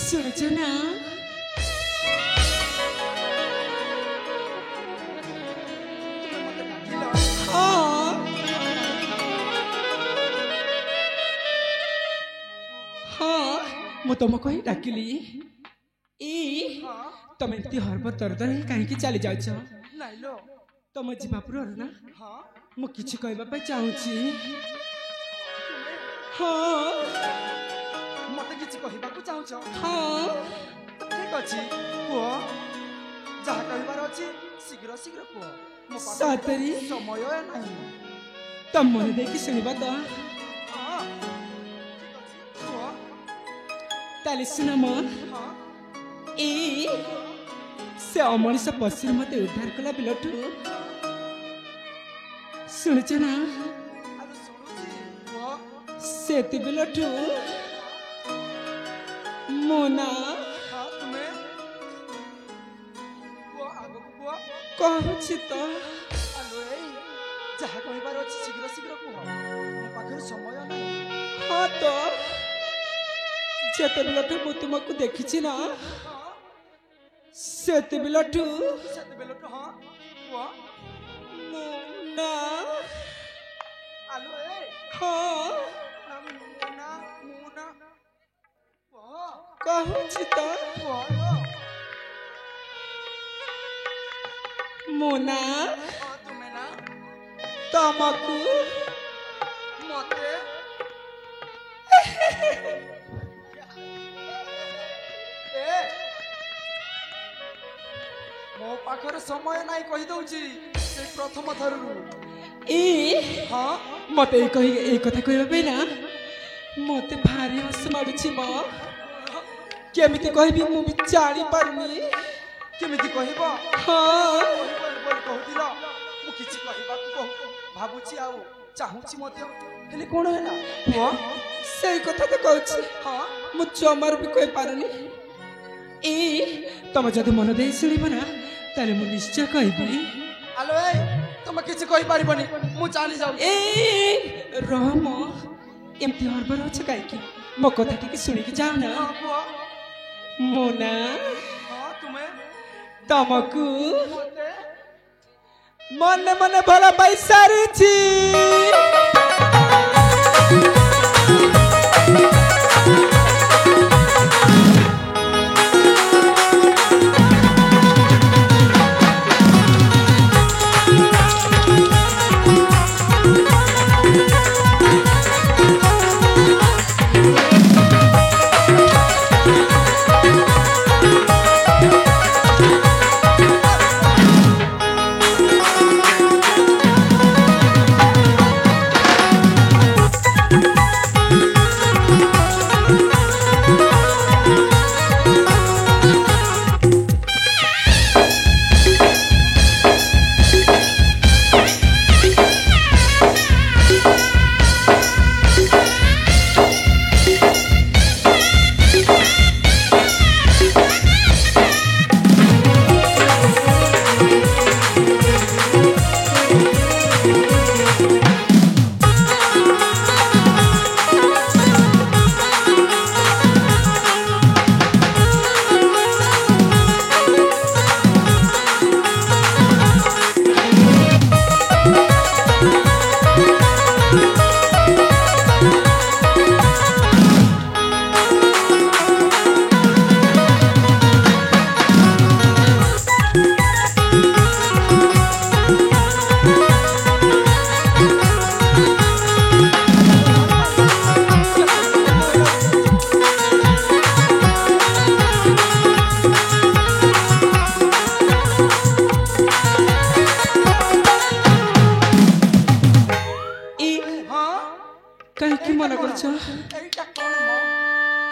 ଶୁଣୁଛ ନା ମୁଁ ତମକୁ ହିଁ ଡାକିଲି ତମେ ଏମିତି ହରବ ତରତର ହେଇ କାହିଁକି ଚାଲି ଯାଉଛ ତମ ଯିବା ପୂର୍ବରୁ ନା ମୁଁ କିଛି କହିବା ପାଇଁ ଚାହୁଁଛି ମତେ କିଛି କହିବାକୁ ଚାହୁଁଛ ଠିକ ଅଛି କୁହ ଯାହା କହିବାର ଅଛି ଶୀଘ୍ର ଶୀଘ୍ର କୁହ ସତରେ ସମୟ ନାହିଁ ତମ ମନେ ଦେଇକି ଶୁଣିବା ତ ତାହେଲେ ଶୁଣ ମ ସେ ଅମଣିଷ ପଶୁରୁ ମତେ ଉଦ୍ଧାର କଲା ବିଲଠୁ ଶୁଣୁଛ ନା ସେତେବେଳଠୁ ମୋ ନା କହୁଛି ତ ଯାହା କହିବାର ଅଛି ଶୀଘ୍ର ଶୀଘ୍ର କୁହ ମୋ ପାଖରେ ସମୟ ନାହିଁ ହଁ ତ ଯେତେବେଳଠୁ ମୁଁ ତୁମକୁ ଦେଖିଛି ନା ସେତେବେଳଠୁ ହଁ କୁହ ମୋ ନା କହୁଛି ତ ମୋ ନା ତମକୁ ମତେ ମୋ ପାଖରେ ସମୟ ନାହିଁ କହିଦଉଛି ସେ ପ୍ରଥମ ଥରରୁ ମତେ ଏଇ କଥା କହିବା ପାଇଁ ନା ମତେ ଭାରି ହସ ମାଡୁଛି ମ କେମିତି କହିବି ମୁଁ ବି ଜାଣିପାରୁନି କେମିତି କହିବ କହୁଥିଲ ମୁଁ କିଛି କହିବାକୁ ଭାବୁଛି ଆଉ ଚାହୁଁଛି ମଧ୍ୟ ହେଲେ କଣ ହେଲା ସେଇ କଥା ତ କହୁଛି ମୁଁ ଜମାରୁ ବି କହିପାରୁନି ତମେ ଯଦି ମନ ଦେଇ ଶୁଣିବ ନା ତାହେଲେ ମୁଁ ନିଶ୍ଚୟ କହିବି ଆଲୋ ତମେ କିଛି କହିପାରିବନି ମୁଁ ଚାଲି ଯାଉଛି ରହମ ଏମିତି ହରବର ଅଛ କାହିଁକି ମୋ କଥା ଟିକେ ଶୁଣିକି ଯାଅ ନା ମୋ ନା ତମକୁ ମନେ ମନେ ଭଲ ପାଇ ସାରିଛି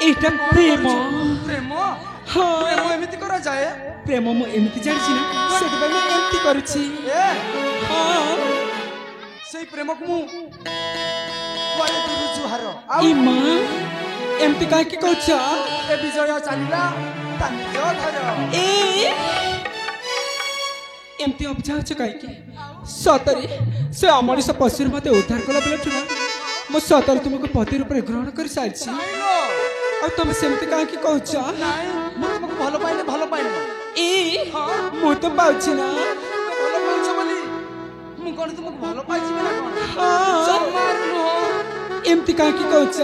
ଏଇଟା ପ୍ରେମ ପ୍ରେମ ହଁ ପ୍ରେମ ଏମିତି କରାଯାଏ ପ୍ରେମ ମୁଁ ଏମିତି ଜାଣିଛି ନା ସେଥିପାଇଁ ମୁଁ ଏମିତି କରୁଛି ହଁ ସେଇ ପ୍ରେମକୁ ମୁଁ କୁଆଡ଼େ ଦୂରୁ ଜୁହାର ମା ଏମିତି କାହିଁକି କହୁଛ ଏ ବିଜୟ ଚାଲିଲା ତା ନିଜ ଧର ଏମିତି ଅବୁଝାଉଛ କାହିଁକି ସତରେ ସେ ଅମଣିଷ ପଶୁରୁ ମତେ ଉଦ୍ଧାର କଲା ବେଳଠୁ ନା ମୁଁ ସତରେ ତୁମକୁ ପତି ରୂପରେ ଗ୍ରହଣ କରି ସାରିଛି ଆଉ ତମେ ସେମିତି କାହିଁକି କହୁଛ? ନାଇଁ ମୁଁ ତୁମକୁ ଭଲ ପାଇନି ଇ ହଁ ମୁଁ ତ ପାଉଛି ନା। ଭଲ ପାଉଛ ବୋଲି ମୁଁ କଣ ତୁମକୁ ଭଲ ପାଇଯିବି ନା କଣ? ହଁ ଜମାରୁ ନୁହଁ। ଏମିତି କାହିଁକି କହୁଛ?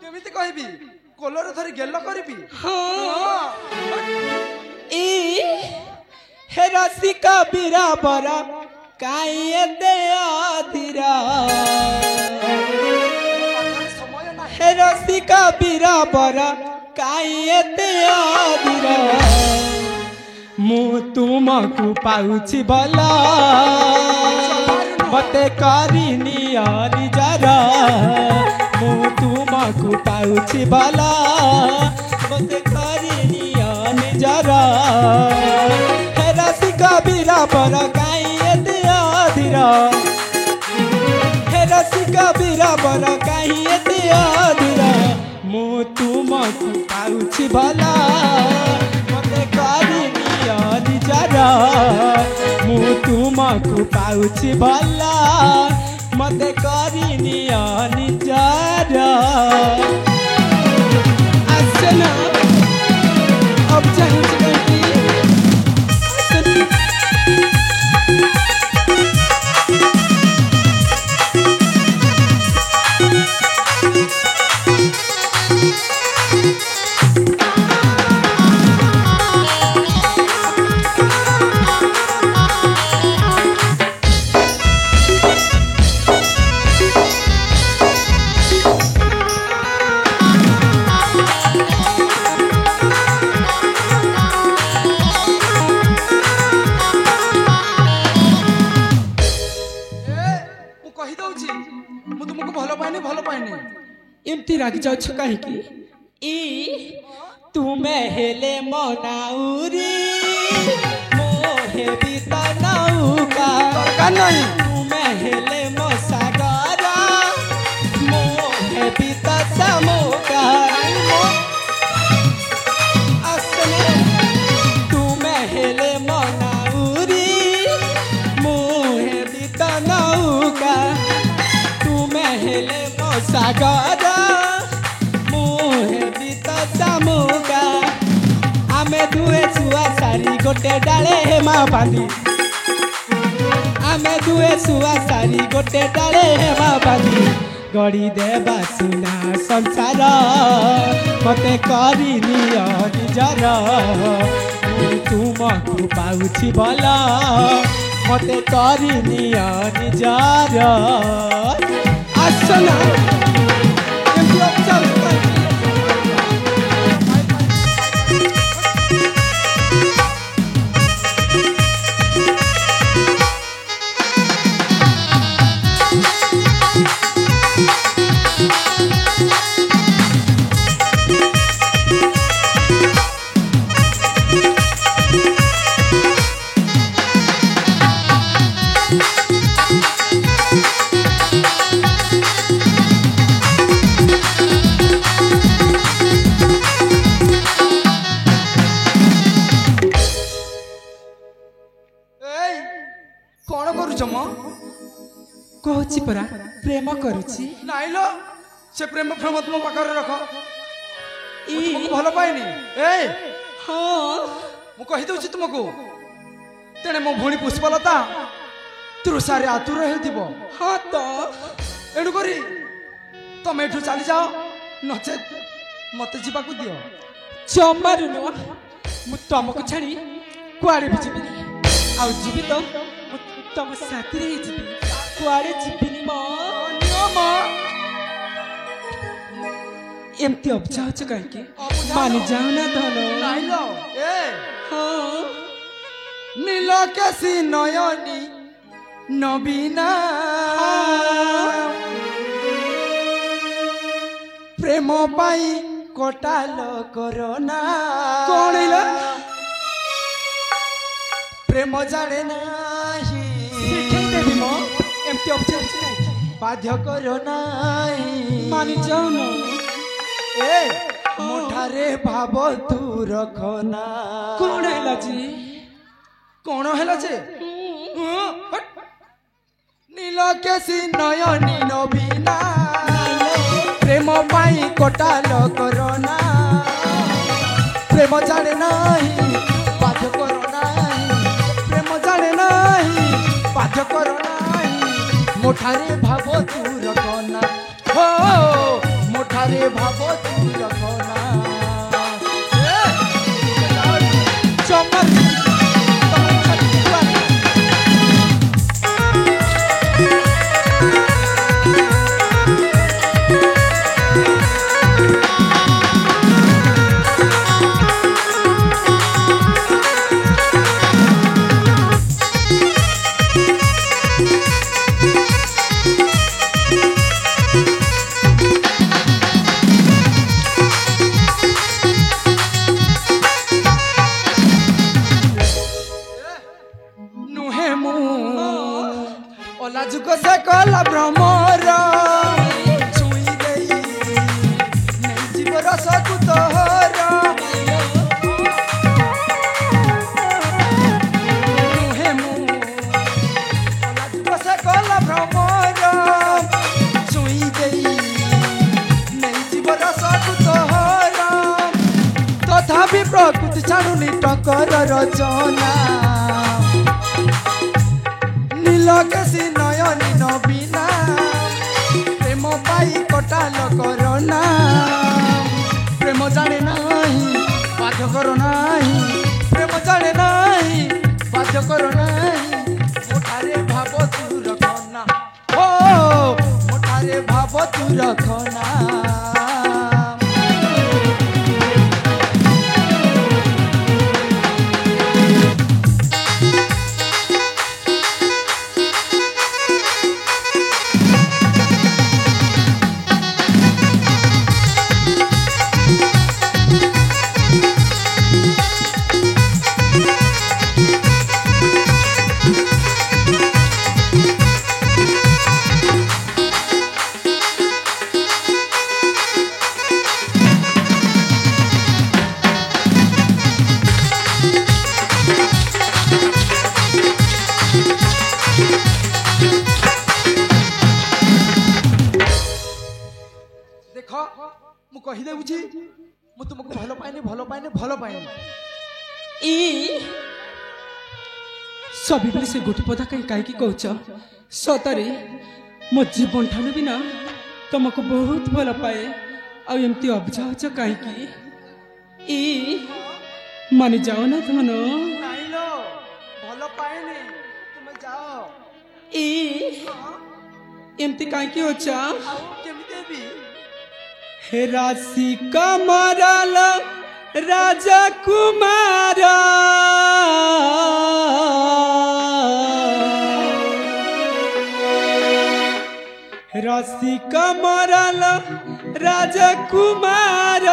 କେମିତି କହିବି? କୋଲରେ ଧରି ଗେଲ କରିବି? ହଁ ଇ ହେ ରସିକା ବିରାବର କାଇଁ ଏତେ ଅଧୀର ସମୟ ନାହିଁ। ହେ ରସିକା ବିରାବର କାଇଁ ଏତେ ଅଧୀର ମୁଁ ତୁମକୁ ପାଉଛି ଭଲ ମତେ କରିନି ନିଜର ମୁଁ ତୁମକୁ ପାଉଛି ଭଲ ମତେ କରିନି ନିଜର ହେ ରସିକା ବିରାବର କାଇଁ ଏତେ ଅଧୀର ହେ ରସିକା ବିରାବର କାହିଁ ଏତେ ଅଧୀର ମୁଁ ତୁମକୁ ପାଉଛି ଭଲ ମତେ କରିନି ନିଜର ମୁଁ ତୁମକୁ ପାଉଛି ଭଲ ମତେ କରିନି ନିଜର ଆସେ ନା अब ଚାହୁଁଛି କାହିଁକି एमती रागी जाउछ काहेकि ई तुमे हेले मनाउरी मोहे बिता नौका नहीं तुमे हेले मो सागर मोहे बिता समुका असले तुमे हेले मनाउरी मोहे बिता नौका तुमे हेले मो सागर आमे दुए छुआ सारी गोटे डाले हेमा बांधी आमे दुए छुआ सारी गोटे डाले हेमा बांधी गड़ी देबा सुना संसार मते करी नियो निजर तुमको पाउछि भल मते करी नियो निजर आसना कहूची परा प्रेम करुची नाइलो से प्रेम प्रेम तुम पाखरे रख तुमको भल पाइनी ए हाँ मु कहि दउची तुमको तेने मो भूणी पुष्पलता तृषारे आतुर हेतिबो हाँ तो एडु करी तमे एठु चली जाओ नचे मते जीवा को दियो जमारु न मु तुमको छाड़ी कुआड़े भी जीबी आ जीबी तो तुम साथी रे जीबी कुआड़े जीबिनी म नियम एमती अबजाउछ काहेकि मानि जाऊ ना धन नाइलो ए हाँ नील केसी नयनी नबीना प्रेम पाई कोटाल करोना कौन हैला प्रेम जाने नाही शिखाई देबी म एमती अबजाउछ काहेकि बाध्य करो नाही मानि जाऊ न ए मुठारे भाव तू रखना कौन हैला जी कौन हैला जे नील केसी नयनी नबीना प्रेम पाई কটাল করোনা প্রেম জানে নাই বাধ্য করো নাই প্রেম জানে নাই বাধ্য করো নাই মোঠারে ভাব তুর কনা হো মোঠারে ভাব তুর কনা চমর যুগ সে কলা ভ্রমর ছুঁই দেই নেই জীব রস কুতহর নুহে মু কলা যুগ সে কলা ভ্রমর ছুঁই দেই নেই জীব রস কুতহর তথাপি প্রকৃতি ছাড়ুনি টকর রচনা নীলকেশী নয়নী নবীনা প্রেম পাই কটাল করোনা প্রেম জানে নাই বাধ্য করো নাই প্রেম জানে নাই বাধ্য করো নাই মোঠারে ভাব তুর কনা ও মোঠারে ভাব তুর কনা देख मु कहि देउची मु तुमको भलो पाइने भलो पाइने भलो पाइने ई सभी बेले से गोटी पदा कहीं की कहछ सतरे मो जीवन ठानु बिना तुमको बहुत भल पाए आ एमती अबझाछ कहीं की ई माने जाओ ना तुम नहीं लो भलो पाइने तुम जाओ ई एमती कहीं की होचा केमिते भी हे राशि कमरल राजा कुमार राशि कमरल राजा कुमार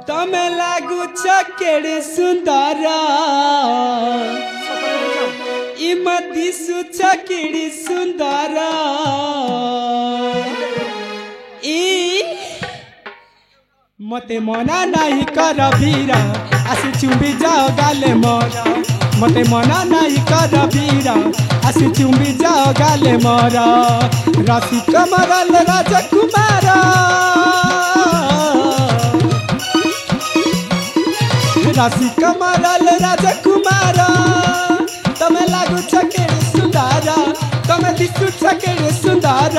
तमे लागुछ केड़े सुंदर इमती सुछ केड़े सुंदर मते मना नहीं कर वीरा आसी चुंबी जाओ गाले मोरा मते मना नहीं कर वीरा आसी चुंबी जाओ गाले मोरा राशि कमरल राजकुमार राशि कमरल राजकुमार तमे लागु केड़े सुंदर तमे दिसु केड़े सुंदर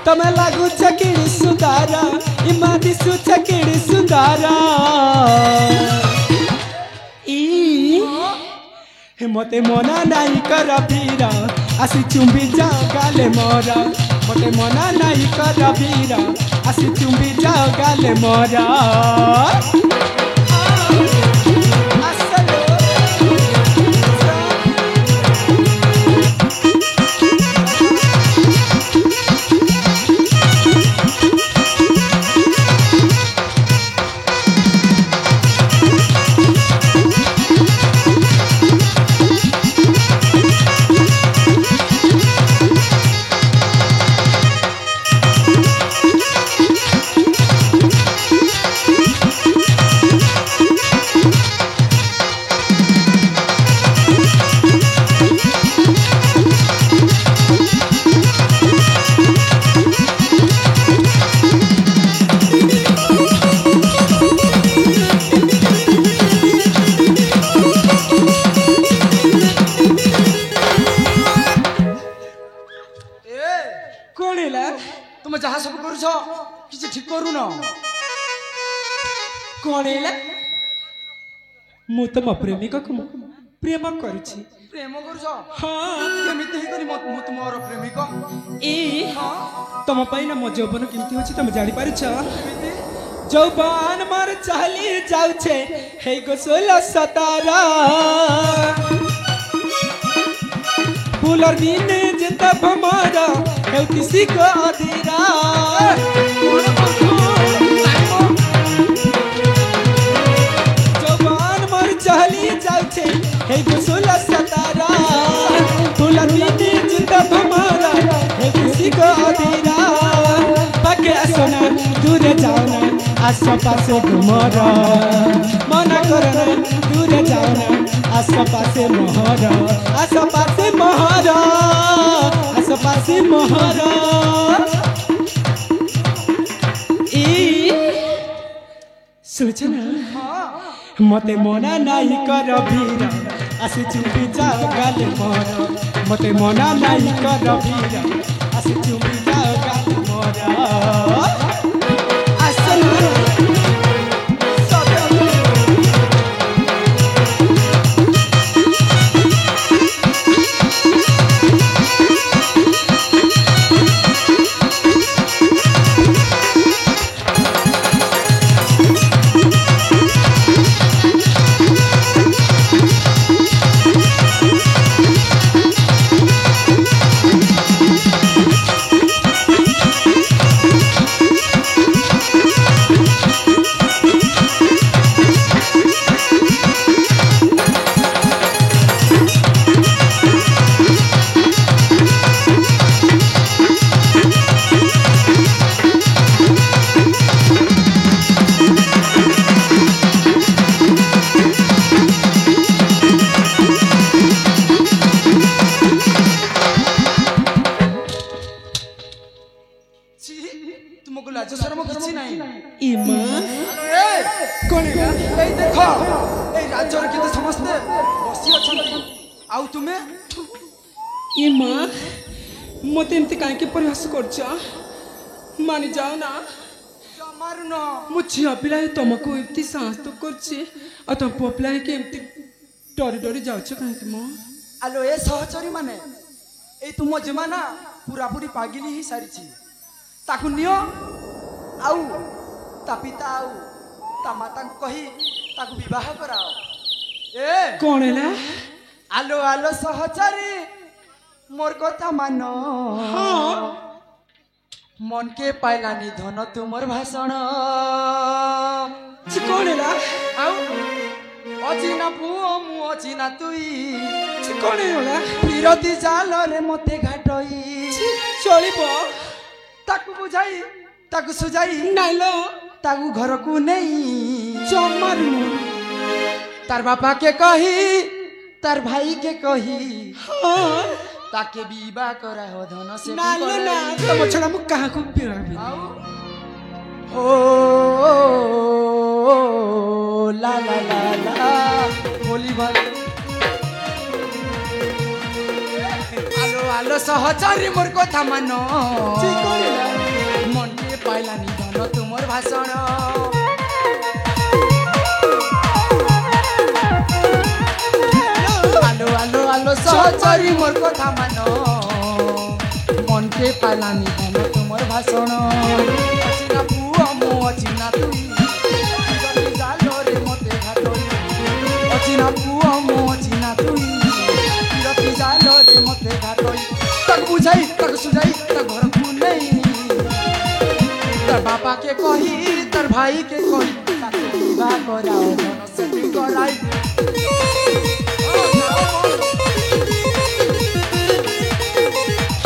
तमे लागु केड़े सुंदर इमा दिसु केड़े सुंदर ई मते मना नहीं कर वीरा आसी चुंबी जाओ गाले मोरा मते मना नहीं कर वीरा आसी चुंबी जाओ गाले मोरा तुम जहाँ सब करुछ किसी ठीक करू न कौन है मु तुम प्रेमिक को प्रेम करुछि प्रेम करुछ हाँ केमिति हे करी मु तुमर प्रेमिक ए हाँ तुम पाइना मो जौवन केमती होछि तुम जानि पारुछ केमिति जौवन मोर चली जाउछे हे गो 16-17 फूलर बिने जेता भमारा हेउति सिको अधीरा जौवन मोर चली जाउछे हे गो 16-17 फूलर बिने जेता भमारा हेउति सिको अधीरा पाके आसना दूर जाओना आस पासे घुमर मना करना दूर जाओना आस पासे मोहर आस पासे मोहर आस पासे मोहर ई सुचना मते मना नाही कर भीर आसे चुपी जाओ गाले मोर मते मना नाही कर भीर आसे चुपी जाओ गाले मोर मत एमती कहीं प्रयास कर मानि जाओ ना मु झील पिला तुमको एमती साहस तो कर तुम पुआ पिला एमती डरी डरी जाऊ कहीं मो आलो ए सहचरी माने ए तुम जमा ना पूरा पूरी पागिली ही सारी ताकू नियो आउ ता पिता आउ ता माता कही ताकू विवाह कराओ ए कौन है आलो आलो सहचरी मोर कथा मान हाँ मन के पाइलानी धन तुमर भाषण कौन है आउ अचिना पुओ मु अचिना तुई कौन है विरोधी जाल रे मते घाटई चलिबो ताकू बुझाई ताकू सुजाई नाइलो ताकू घर को नहीं चमर तार बापा के कही तार भाई के कही हाँ ताके विवाह करा हो धन से नाइलो ना तुम छड़ा मु कहां को पिराबी ओ ला ला ला ला बोली बात आलो आलो सहचरी मोर कथा मान मन के पाइलानी धन तुमर भाषण आलो आलो आलो सहचरी मोर कथा मान मन के पाइलानी धन तुमर भाषण अचिना पुआ मो अचिना तुई जालो रे मते घाटई अचिना पुआ मो अचिना तुई रति जालो रे मते घाटई तक बुझाई तक सुझाई तक घर को नहीं तार बापा के कही तार भाई के कही ताके विवाह कराओ धन सेटिंग कराई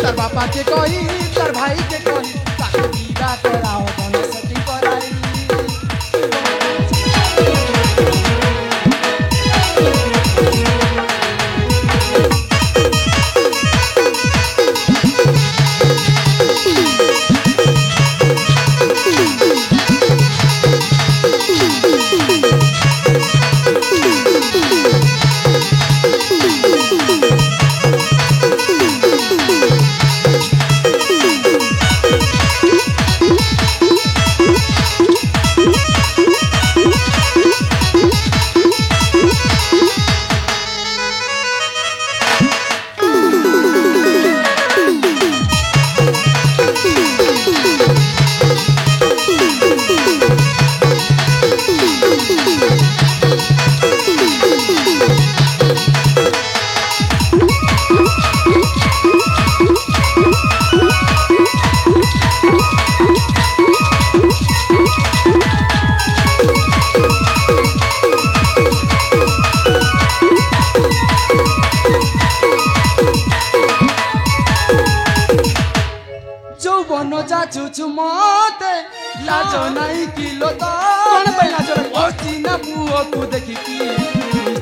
तार बापा के कही तार भाई के कही ताके विवाह कराओ धन सेटिंग कराई ମତେ ଲାଜ ନାହିଁ କିଲୋ କଣ ପାଇଁ ଲାଜ ନାହିଁ? ଅଚିହ୍ନା ପୁଅକୁ ଦେଖିକି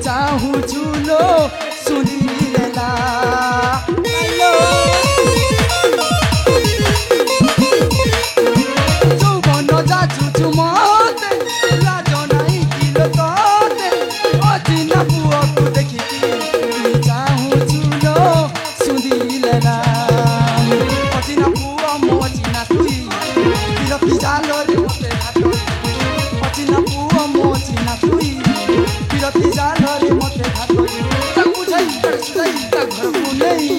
ଚାହୁଁଛୁ ଲୋ ସୁନ୍ଦରୀଲା ଯୌବନ ଯାଚୁଛୁ ମତେ ଲାଜ ନାହିଁ କିଲୋ ତତେ ଅଚିହ୍ନା ପୁଅକୁ ଦେଖିକି ଚାହୁଁଛୁ ଲୋ ସୁନ୍ଦରୀଲା ଅଚିହ୍ନା ପୁଅ ମୋ ଅଚିହ୍ନା ତୁଇ ବିରକ୍ତି ଜାଲରେ ମତେ ଘାଟରେ ଅଚିହ୍ନା ପୁଅ ମୋ ଅଚିହ୍ନା ତୁଇ ବିରକ୍ତି ଜାଲରେ ମତେ ଘାଟରେ ତାକୁ ବୁଝାଇ ସୁଧାଇ ତା ଘରକୁ ନେଇ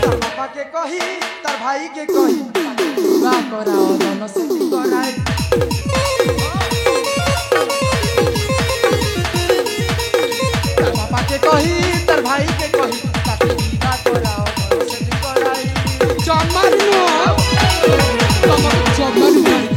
ତା ବାପାକେ କହି ତାର ଭାଇକେ କହି ବା କରାଅ ଧନ ସେଠି କରାଏ ତା ବାପାକେ କହି ତାର ଭାଇକେ କହି ତାକୁ ବା କରାଅ ଧନ ସେଠି କରାଏ ଜମାରୁ ନୁହଁ ତମକୁ ଜମାରୁ ମାରି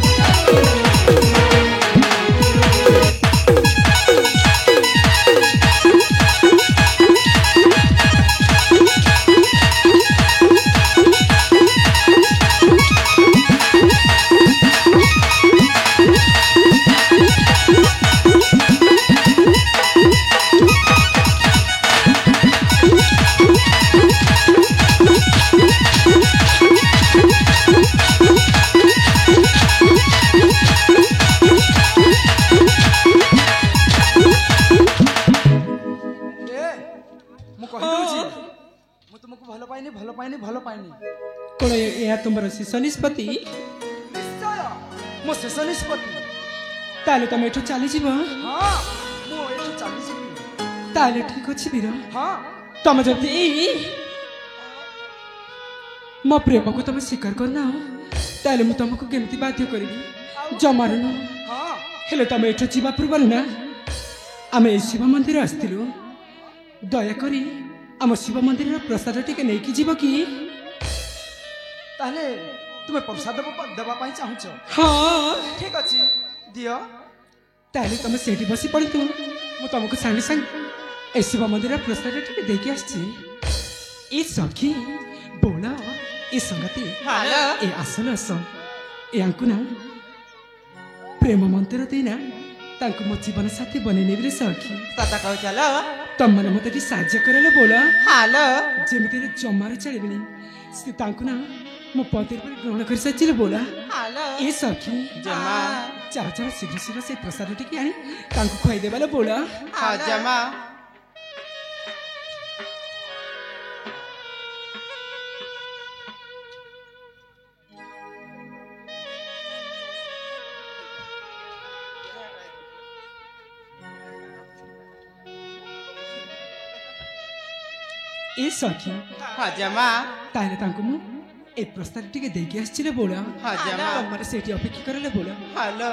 ମୁଁ କହିଦଉଛି ମୁଁ ତୁମକୁ ଭଲ ପାଇନି କଣ ଏହା ତୁମର ଶେଷ ନିଷ୍ପତ୍ତି? ନିଶ୍ଚୟ ମୋ ଶେଷ ନିଷ୍ପତ୍ତି ତାହେଲେ ତମେ ଏଠୁ ଚାଲିଯିବ? ହଁ ମୁଁ ଏଠୁ ଚାଲିଯିବି ତାହେଲେ ଠିକ ଅଛି ବୀର। ହଁ ତମେ ଯଦି ମୋ ପ୍ରେମକୁ ତମେ ସ୍ୱୀକାର କରୁନା ତାହେଲେ ମୁଁ ତମକୁ କେମିତି ବାଧ୍ୟ କରିବି? ଜମାରୁ ନୁହଁ। ହଁ ହେଲେ ତମେ ଏଠୁ ଯିବା ପୂର୍ବରୁ ନା ଆମେ ଏଇ ଶିବ ମନ୍ଦିର ଆସିଥିଲୁ, ଦୟାକରି ଆମ ଶିବ ମନ୍ଦିରର ପ୍ରସାଦ ଟିକେ ନେଇକି ଯିବ କି? ତାହେଲେ ତୁମେ ପ୍ରସାଦ ଦେବା ପାଇଁ ଚାହୁଁଛ? ହଁ ଠିକ ଅଛି ଦିଅ। ତାହେଲେ ତମେ ସେଇଠି ବସି ପଡ଼ିತು, ମୁଁ ତମକୁ ସାଙ୍ଗେ ସାଙ୍ଗେ ଏ ଶିବ ମନ୍ଦିରର ପ୍ରସାଦ ଟିକେ ଦେଇକି ଆସିଛି। ଏ ସଖୀ ବୋଳ ଏ ସଂଗତି ଏ ଆସନ ଆସ ୟାଙ୍କୁ ନା ପ୍ରେମ ମନ୍ତ୍ର ଦେଇନା ତାଙ୍କୁ ମୋ ଜୀବନ ସାଥୀ ବନେଇ ନେବି ରେ ସଖୀ। ସତ କହୁଛ ଲୋ? ତମମାନେ ମତେ ଟିକେ ସାହାଯ୍ୟ କରିଲେ ବୋଳ, ହାଲୋ ଯେମିତି ହେଲେ ଜମାରୁ ଛାଡ଼ିବିନି। ସେ ତାଙ୍କୁ ନା ମୁଁ ପତି ରୂପରେ ଗ୍ରହଣ କରିସାରିଛି ବୋଳ। ହାଲୋ ଏ ସଖୀ ଜମା ଚାଲ ଚାଲ ଶୀଘ୍ର ଶୀଘ୍ର ସେ ପ୍ରସାଦ ଟିକେ ଆଣି ତାଙ୍କୁ ଖୁଆଇଦେବା ଲୋ ବୋଳ। ହଁ ଜମା ଏ ସଖୀ ହଜମା ତାହେଲେ ତାଙ୍କୁ ମୁଁ ଏ ପ୍ରସ୍ତାବ ଟିକେ ଦେଇକି ଆସିଛି ରେ ବୋଳ। ହଜମା ତମମାନେ ସେଇଠି ଅପେକ୍ଷା କରିଲେ ବୋଳ। ହାଲୋ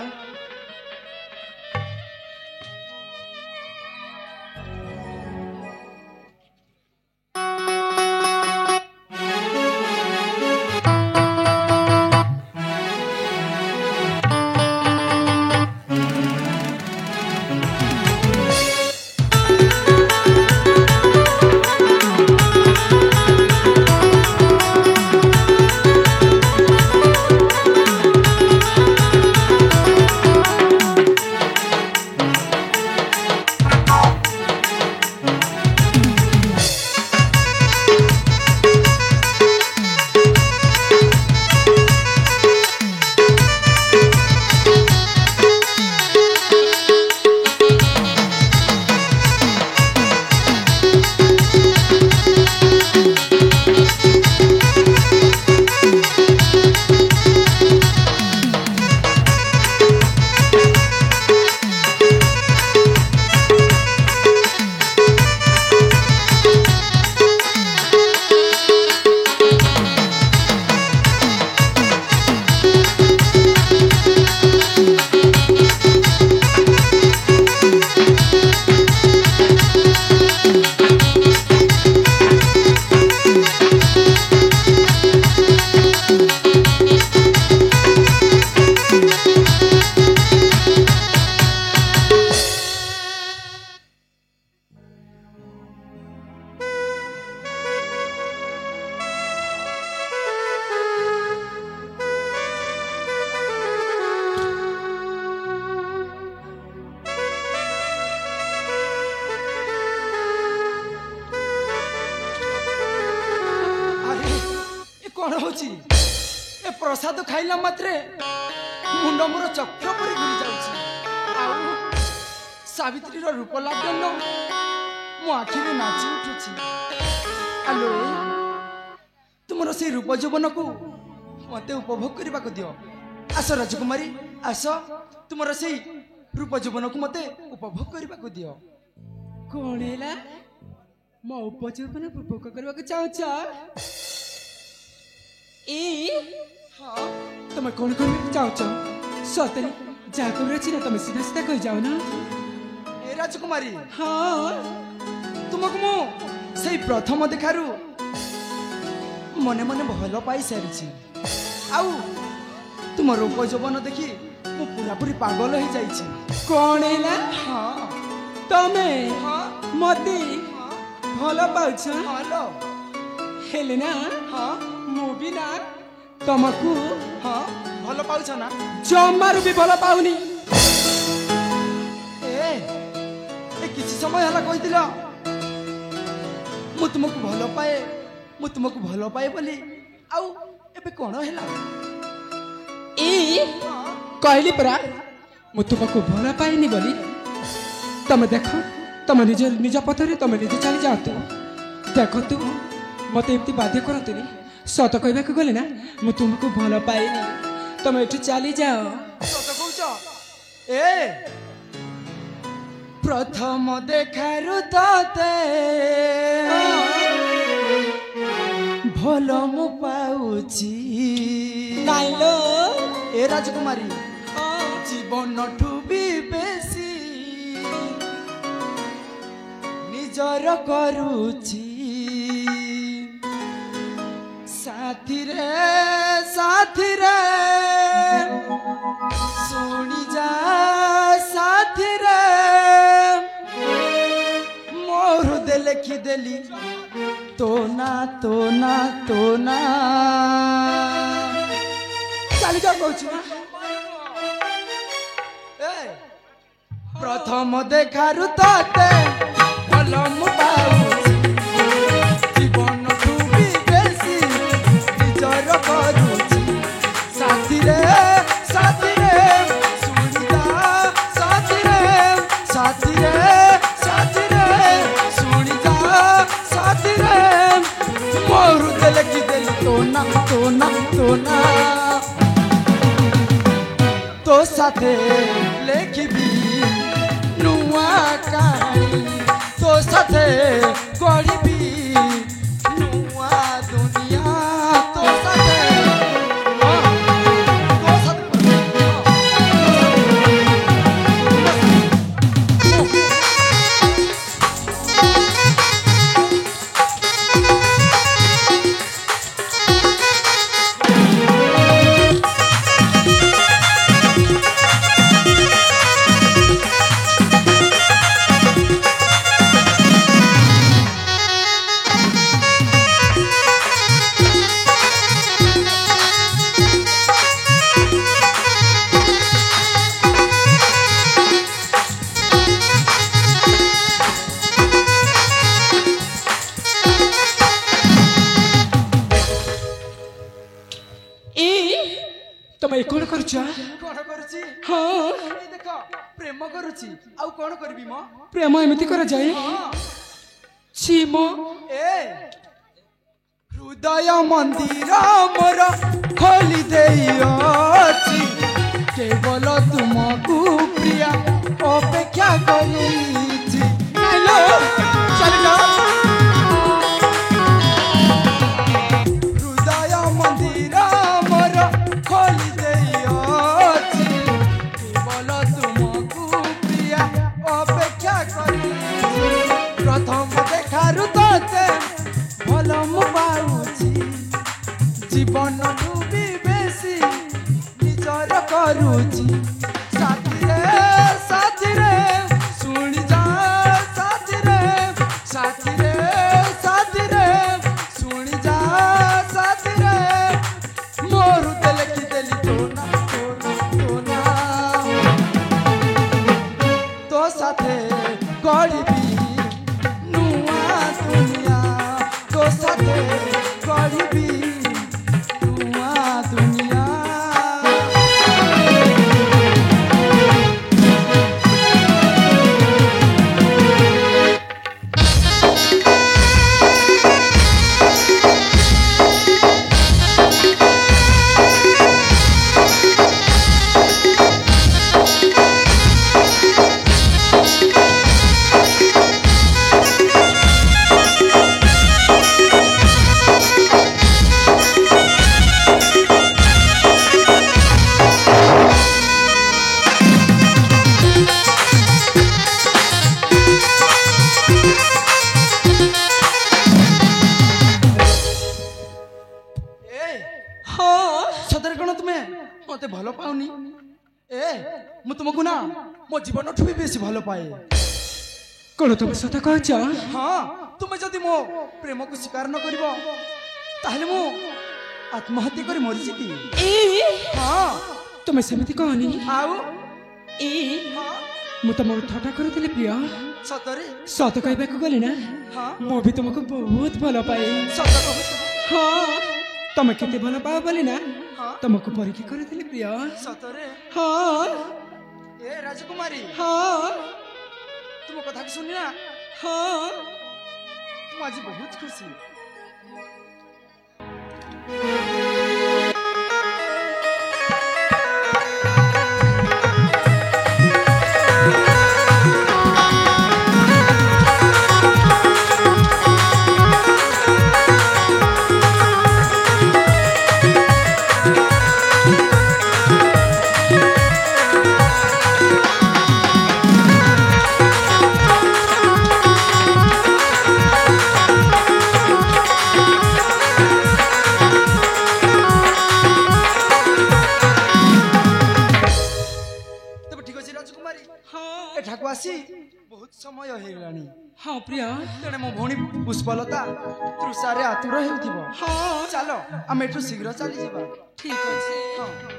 प्रसाद खाइला मात्रे मुंड मोर चक्र परी घुरी जाउछि सावित्री रूप लावण्य मो आखि में नाची उठुछि आलो तुमर से रूप जीवन को मते उपभोग करबा को दियो आस राजकुमारी आस तुमर से रूप जीवन को मते उपभोग करबा को दियो कौन है मो उपजीवन उपभोग करबा को चाहछ ए हाँ तुम कौन करबा चाहछ सतरे जा कर छी ना तुम सीधा सीधा कहि जाओ ना ए राजकुमारी हाँ तुमको मु से प्रथम देखारू मने मने भल पाई सारी आउ तुम रूप जौवन देखी मु पूरापूरी पागल हो जाइछि कौन है हाँ तमे हाँ मते भल पाउछ हेलो हेले ना हाँ मु भी ना तुमको हाँ भल पाउछ ना जमारू भी भल पाउनी ए किसी समय हला कहिदिला मु तुमको भल पाए मु तुमको भल पाए बोली आउ एबे कोन हैला ए कहली परा मु तुमको भल पाइनी बोली तुम देख तुम निज निज पथरे तुम निजे चली जाओ तू देख तू मत एमती बाध्य करतुनी सत कहबा गले ना मु तुमको भल पाइनी तुम एठू चली जाओ सत कहउछ ए प्रथम देखारु ताते भल मु पाउछि नाइलो ए राजकुमारी जीवन ठू भी बेसी निजर करुछि साथी रे सुनी जा साथी रे मोर दे लिखि देली तो ना चली जा कहूँ प्रथम देखारु ताते भल मु पाउछि जीवन ठू भी बेसी निजर करुछि साथी रे सुनी जा साथी रे सुनी जा साथी रे मोर दे लिखि देली तो ना तो साथे लेखिबी नुआ कहानी तो साथे गढ़ी नुआ दुनिया तो साथे तुम ये कौन कर हाँ देख प्रेम करुची आउ कौन करबी मो प्रेम एमती कर जाए छी मो ए हृदय मंदिर मोर खोली देइछि केवल तुमको प्रिया अपेक्षा करिछि हेलो चल जा हृदय मंदिर मोर खोली देइछि केवल तुमको प्रिया अपेक्षा करिछि प्रथम देखारु तते भल मु पाउछि जीवन ठू भी बेसी निजर करुछि साथी रे सुनी जा साथी रे सुनी जा साथी रे मोर दे लिखि देली तो ना तो साथे गढ़ी नुआ दुनिया तो साथे गढ़ी नुआ दुनिया मते भलो पाउनी ए मु तुमको ना मो जीवन ठु भी बेसी भलो पाए कौन तुम सत कहछ हाँ तुम जदि मो प्रेम को स्वीकार न करिवो ताहले मु आत्महत्या करी मरि जिति हाँ तुम सेमती कहनी आउ ए मु तुमको थटा करथिले प्रिय सतरे सत कहबाक गले ना हाँ मु भी तुमको बहुत भल पाए सत कहू हाँ तुम केते भल पाओ बोली ना हाँ तुमको परीक्षा करथिले प्रिय सतरे हाँ ए राजकुमारी हाँ तुम कथा की सुनी ना हाँ तुम आज बहुत खुशी आसी बहुत समय हो गलानी हाँ प्रिय तेने मो भौणी पुष्पलता तृषारे आतुर हेउथिबो हाँ चलो आम एठु शीघ्र चली जाबा ठीक अछि हाँ